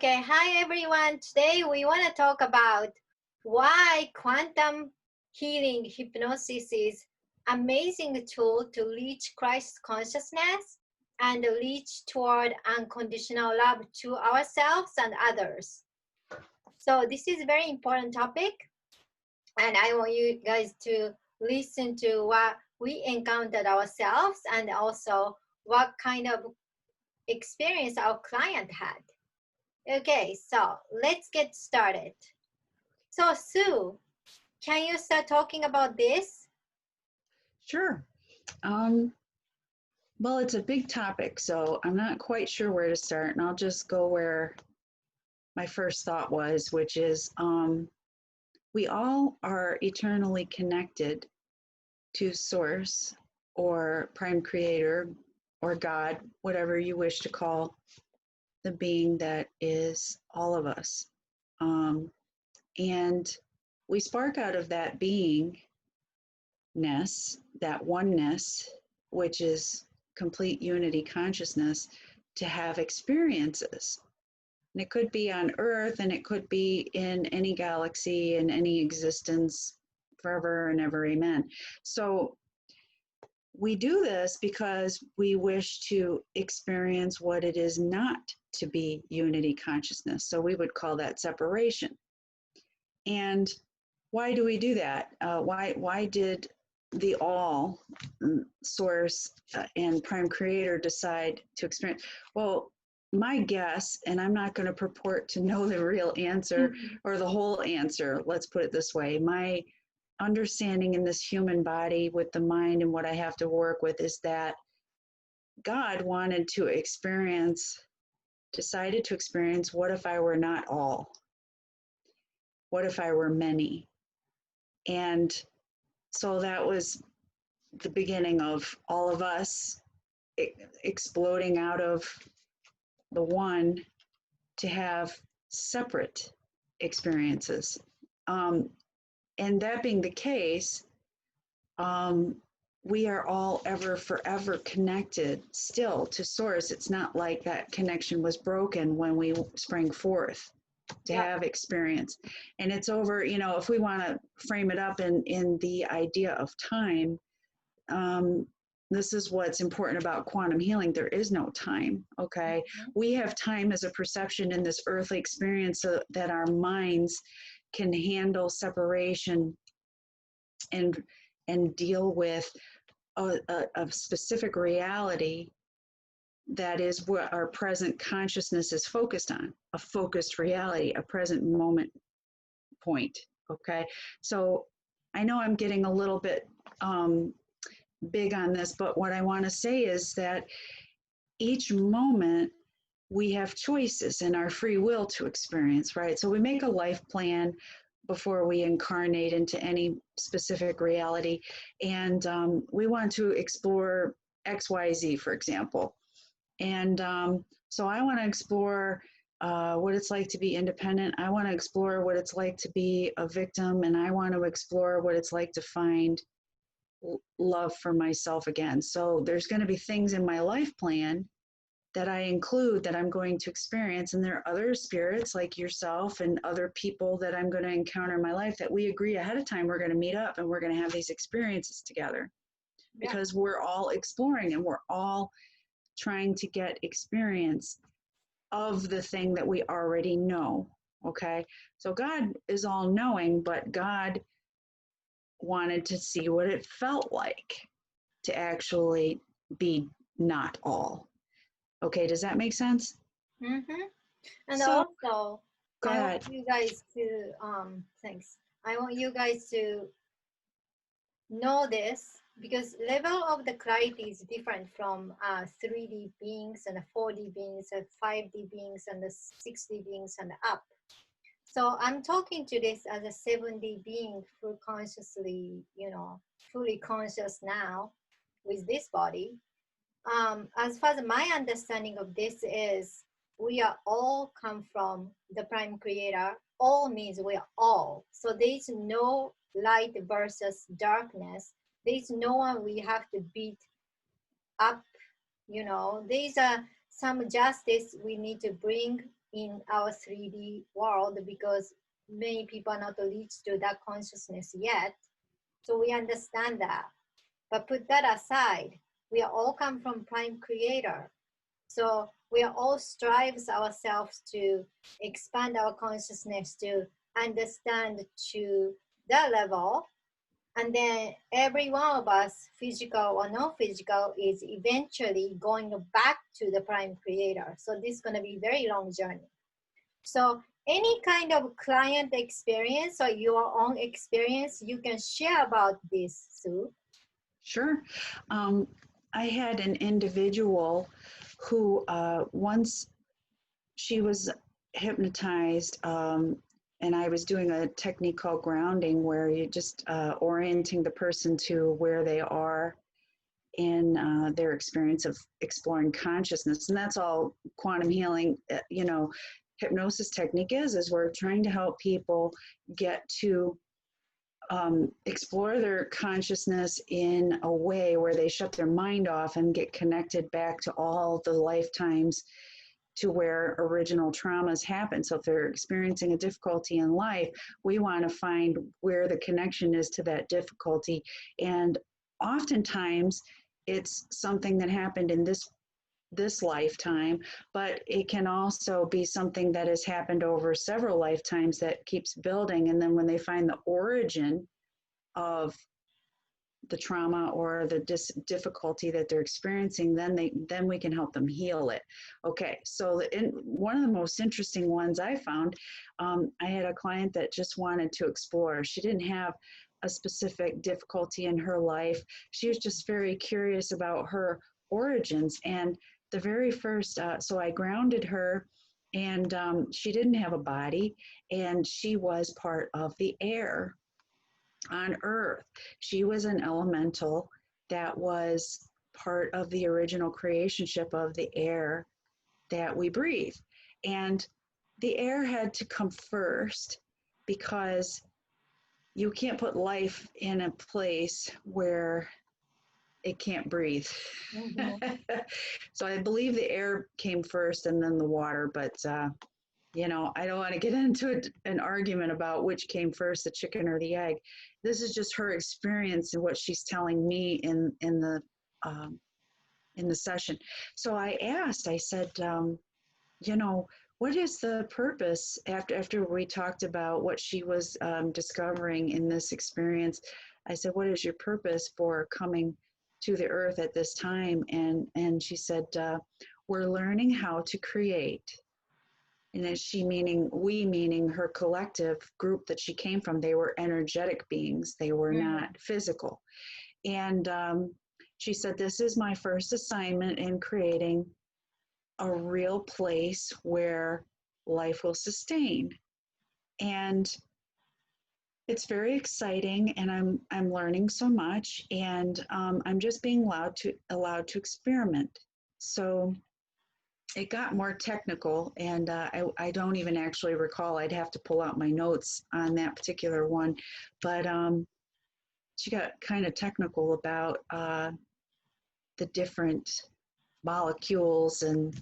Okay, hi everyone. Today we want to talk about why quantum healing hypnosis is amazing tool to reach Christ consciousness and reach toward unconditional love to ourselves and others. So this is a very important topic, and I want you guys to listen to what we encountered ourselves and also what kind of experience our client had. Okay, so let's get started. So Sue, can you start talking about this? Sure. Well, it's a big topic, so I'm not quite sure where to start, and I'll just go where my first thought was, which is we all are eternally connected to Source or Prime Creator or God, whatever you wish to call the being that is all of us. And we spark out of that beingness, that oneness, which is complete unity consciousness, to have experiences. And it could be on Earth, and it could be in any galaxy, in any existence, forever and ever, amen. So we do this because we wish to experience what it is not to be unity consciousness. So we would call that separation. And why do we do that? Why did the all Source and Prime Creator decide to experience? Well, my guess, and I'm not going to purport to know the real answer or the whole answer, let's put it this way. My understanding in this human body with the mind and what I have to work with is that God wanted to decided to experience, what if I were not all? What if I were many? And so that was the beginning of all of us exploding out of the one to have separate experiences. And that being the case, we are all ever forever connected still to Source. It's not like that connection was broken when we sprang forth to have experience. And it's over, if we want to frame it up in the idea of time, this is what's important about quantum healing. There is no time, okay? We have time as a perception in this earthly experience so that our minds can handle separation and deal with a specific reality that is what our present consciousness is focused on, a focused reality, a present moment point, okay? So I know I'm getting a little bit big on this, but what I want to say is that each moment we have choices and our free will to experience, right? So we make a life plan before we incarnate into any specific reality, and we want to explore XYZ, for example. And so I want to explore what it's like to be independent. I want to explore what it's like to be a victim, and I want to explore what it's like to find love for myself again. So there's going to be things in my life plan that I include that I'm going to experience, and there are other spirits like yourself and other people that I'm going to encounter in my life that we agree ahead of time we're going to meet up and we're going to have these experiences together, because we're all exploring and we're all trying to get experience of the thing that we already know. Okay, so God is all knowing, but God wanted to see what it felt like to actually be not all. Okay, does that make sense? And so, also, I want you guys to thanks. I want you guys to know this, because level of the clarity is different from 3D beings and 4D beings and 5D beings and the 6D beings and up. So I'm talking to this as a 7D being, full consciously, fully conscious now with this body. As far as my understanding of this is, we are all come from the Prime Creator. All means we are all. So there is no light versus darkness. There is no one we have to beat up. There is some justice we need to bring in our 3D world because many people are not reached to that consciousness yet. So we understand that. But put that aside, we are all come from Prime Creator. So we are all strives ourselves to expand our consciousness to understand to that level. And then every one of us, physical or non-physical, is eventually going back to the Prime Creator. So this is going to be a very long journey. So any kind of client experience or your own experience, you can share about this, Sue. Sure. I had an individual who once she was hypnotized, and I was doing a technique called grounding, where you just orienting the person to where they are in their experience of exploring consciousness. And that's all quantum healing, hypnosis technique is we're trying to help people get to explore their consciousness in a way where they shut their mind off and get connected back to all the lifetimes to where original traumas happen. So if they're experiencing a difficulty in life, we want to find where the connection is to that difficulty. And oftentimes it's something that happened in this lifetime, but it can also be something that has happened over several lifetimes that keeps building. And then when they find the origin of the trauma or the difficulty that they're experiencing, then we can help them heal it. Okay, so one of the most interesting ones I found, I had a client that just wanted to explore. She didn't have a specific difficulty in her life. She was just very curious about her origins. And the very first, so I grounded her, and she didn't have a body, and she was part of the air on Earth. She was an elemental that was part of the original creationship of the air that we breathe. And the air had to come first because you can't put life in a place where it can't breathe. Mm-hmm. So I believe the air came first and then the water, but I don't want to get into an argument about which came first, the chicken or the egg. This is just her experience and what she's telling me in the session. So I asked, I said, what is the purpose after we talked about what she was discovering in this experience? I said, what is your purpose for coming to the earth at this time? And she said, we're learning how to create. And is she meaning, we meaning her collective group that she came from? They were energetic beings. They were not physical. And she said, this is my first assignment in creating a real place where life will sustain. And it's very exciting, and I'm learning so much, and I'm just being allowed to experiment. So it got more technical, and I don't even actually recall. I'd have to pull out my notes on that particular one, but she got kind of technical about the different molecules and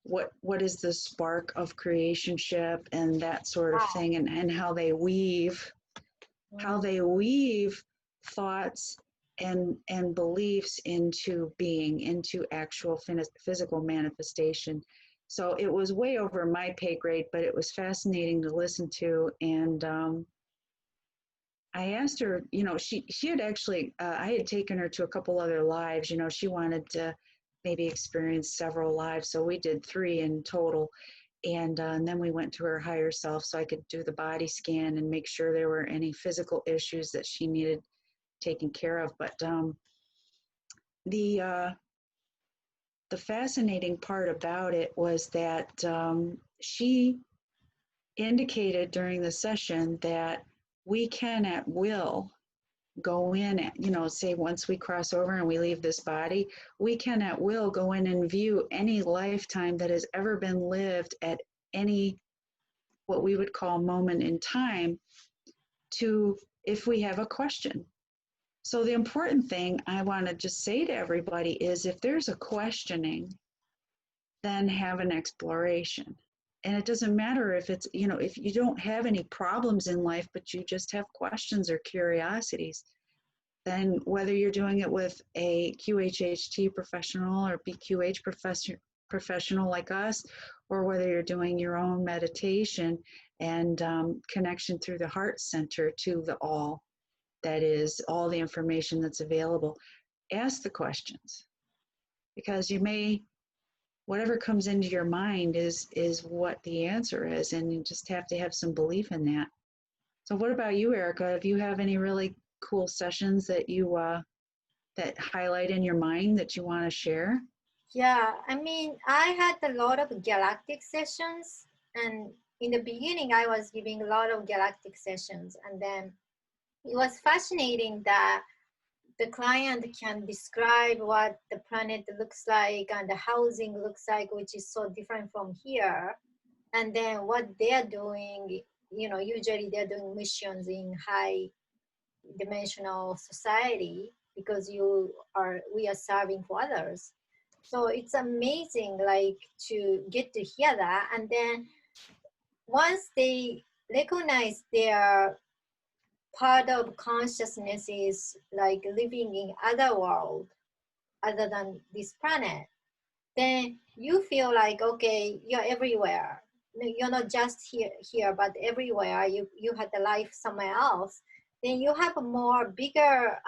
what is the spark of creationship and that sort of thing, and how they weave thoughts and beliefs into being, into actual physical manifestation. So it was way over my pay grade, but it was fascinating to listen to. And I asked her, she had actually, I had taken her to a couple other lives. She wanted to maybe experience several lives. So we did 3 in total. And then we went to her higher self so I could do the body scan and make sure there were any physical issues that she needed taken care of. But the fascinating part about it was that she indicated during the session that we can at will go in, say once we cross over and we leave this body, we can at will go in and view any lifetime that has ever been lived at any, what we would call moment in time, to if we have a question. So the important thing I want to just say to everybody is if there's a questioning, then have an exploration. And it doesn't matter if it's, you know, if you don't have any problems in life, but you just have questions or curiosities, then whether you're doing it with a QHHT professional or BQH professional like us, or whether you're doing your own meditation and connection through the heart center to the all, that is all the information that's available, ask the questions, because you may, whatever comes into your mind is what the answer is, and you just have to have some belief in that. So what about you, Erica? Do you have any really cool sessions that you that highlight in your mind that you want to share? Yeah, I mean, I had a lot of galactic sessions, and in the beginning, I was giving a lot of galactic sessions, and then it was fascinating that the client can describe what the planet looks like and the housing looks like, which is so different from here. And then what they're doing, you know, usually they're doing missions in high dimensional society because we are serving for others. So it's amazing, like, to get to hear that. And then once they recognize their part of consciousness is like living in other world other than this planet, then you feel like, okay, you're everywhere. You're not just here but everywhere. You had a life somewhere else. Then you have a more bigger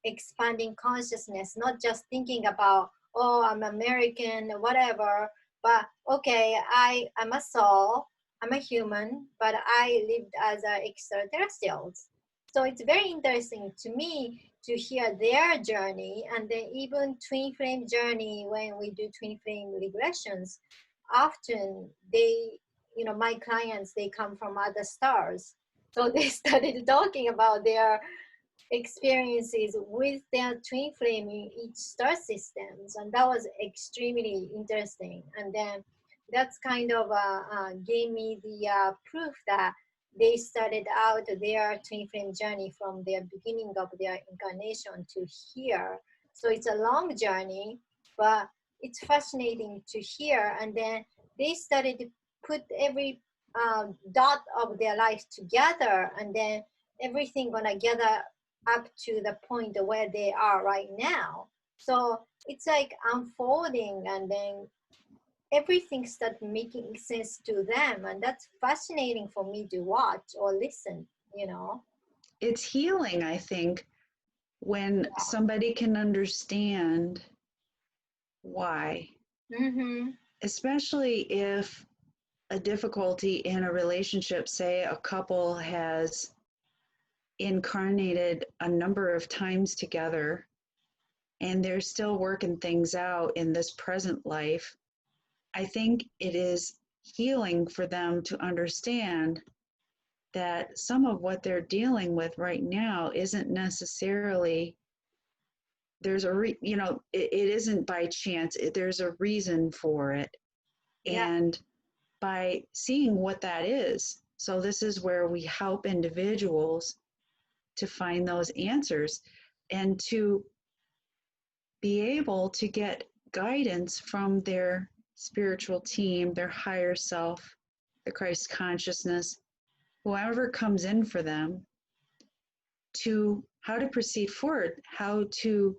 expanding consciousness, not just thinking about, oh, I'm American, whatever, but okay, I'm a soul, I'm a human, but I lived as an extraterrestrials. So it's very interesting to me to hear their journey, and then even twin flame journey. When we do twin flame regressions, often they, you know, my clients, they come from other stars, so they started talking about their experiences with their twin flame in each star systems, and that was extremely interesting. And then that's kind of gave me the proof that they started out their twin flame journey from their beginning of their incarnation to here. So it's a long journey, but it's fascinating to hear. And then they started to put every dot of their life together, and then everything gonna gather up to the point where they are right now. So it's like unfolding, and then everything starts making sense to them, and that's fascinating for me to watch or listen, you know. It's healing, I think, when somebody can understand why, especially if a difficulty in a relationship, say a couple has incarnated a number of times together and they're still working things out in this present life. I think it is healing for them to understand that some of what they're dealing with right now isn't necessarily, there's a you know, it isn't by chance. There's a reason for it. Yeah. And by seeing what that is, so this is where we help individuals to find those answers and to be able to get guidance from their spiritual team, their higher self, the Christ consciousness, whoever comes in for them, to how to proceed forward, how to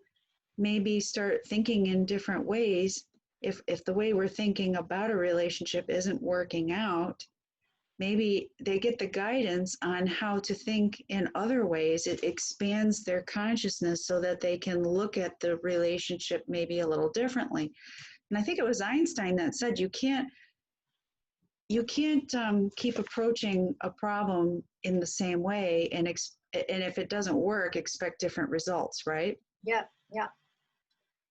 maybe start thinking in different ways. If the way we're thinking about a relationship isn't working out, maybe they get the guidance on how to think in other ways. It expands their consciousness so that they can look at the relationship maybe a little differently. And I think it was Einstein that said you can't keep approaching a problem in the same way, and if it doesn't work, expect different results, right? Yeah.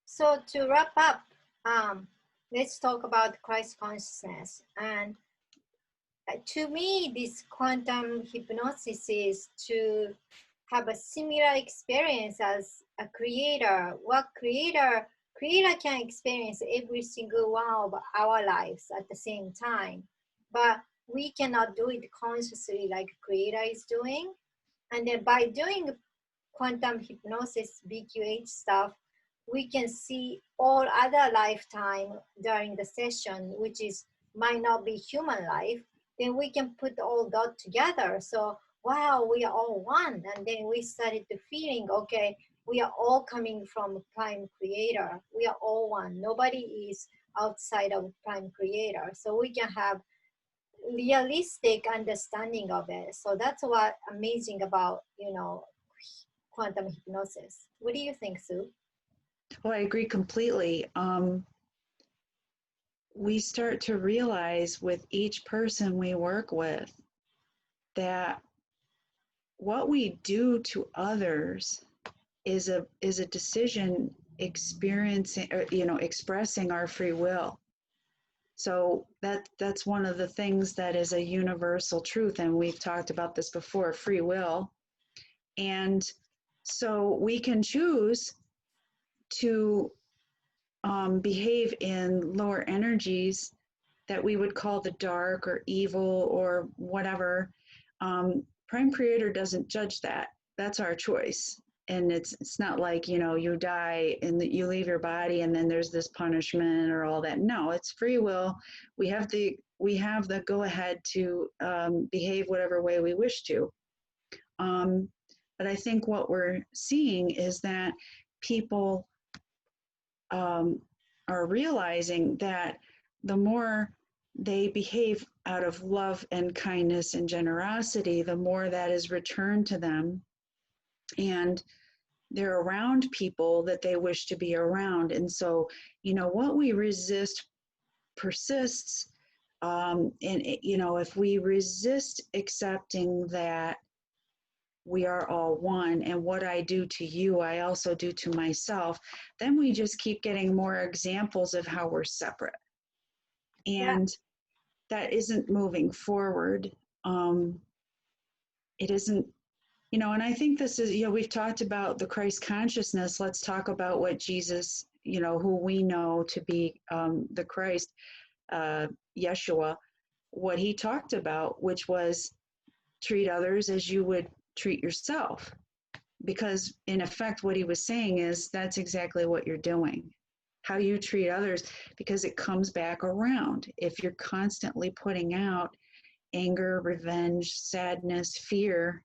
So to wrap up, let's talk about Christ consciousness. And to me, this quantum hypnosis is to have a similar experience as a creator. What creator can experience every single one of our lives at the same time, but we cannot do it consciously like creator is doing. And then by doing quantum hypnosis, BQH stuff, we can see all other lifetime during the session, which is might not be human life, then we can put all that together. So, wow, we are all one. And then we started to feeling, okay, we are all coming from Prime Creator. We are all one. Nobody is outside of Prime Creator. So we can have realistic understanding of it. So that's what amazing about, quantum hypnosis. What do you think, Sue? Oh, I agree completely. We start to realize with each person we work with that what we do to others is a decision experiencing, expressing our free will. So that's one of the things that is a universal truth, and we've talked about this before, free will. And so we can choose to behave in lower energies that we would call the dark or evil or whatever. Prime Creator doesn't judge that. That's our choice. And it's not like, you die and you leave your body and then there's this punishment or all that. No, it's free will. We have the go ahead to behave whatever way we wish to. But I think what we're seeing is that people are realizing that the more they behave out of love and kindness and generosity, the more that is returned to them. And they're around people that they wish to be around. And so, what we resist persists. And, if we resist accepting that we are all one, and what I do to you, I also do to myself, then we just keep getting more examples of how we're separate. And that isn't moving forward. It isn't, and I think this is, we've talked about the Christ consciousness. Let's talk about what Jesus, who we know to be the Christ, Yeshua, what he talked about, which was treat others as you would treat yourself. Because in effect, what he was saying is that's exactly what you're doing. How you treat others, because it comes back around. If you're constantly putting out anger, revenge, sadness, fear,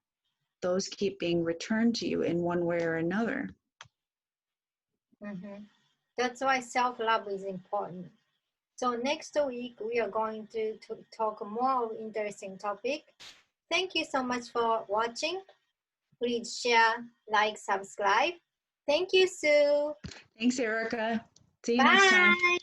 those keep being returned to you in one way or another. Mm-hmm. That's why self-love is important. So next week, we are going to talk more interesting topic. Thank you so much for watching. Please share, like, subscribe. Thank you, Sue. Thanks, Erica. See you Bye. next time.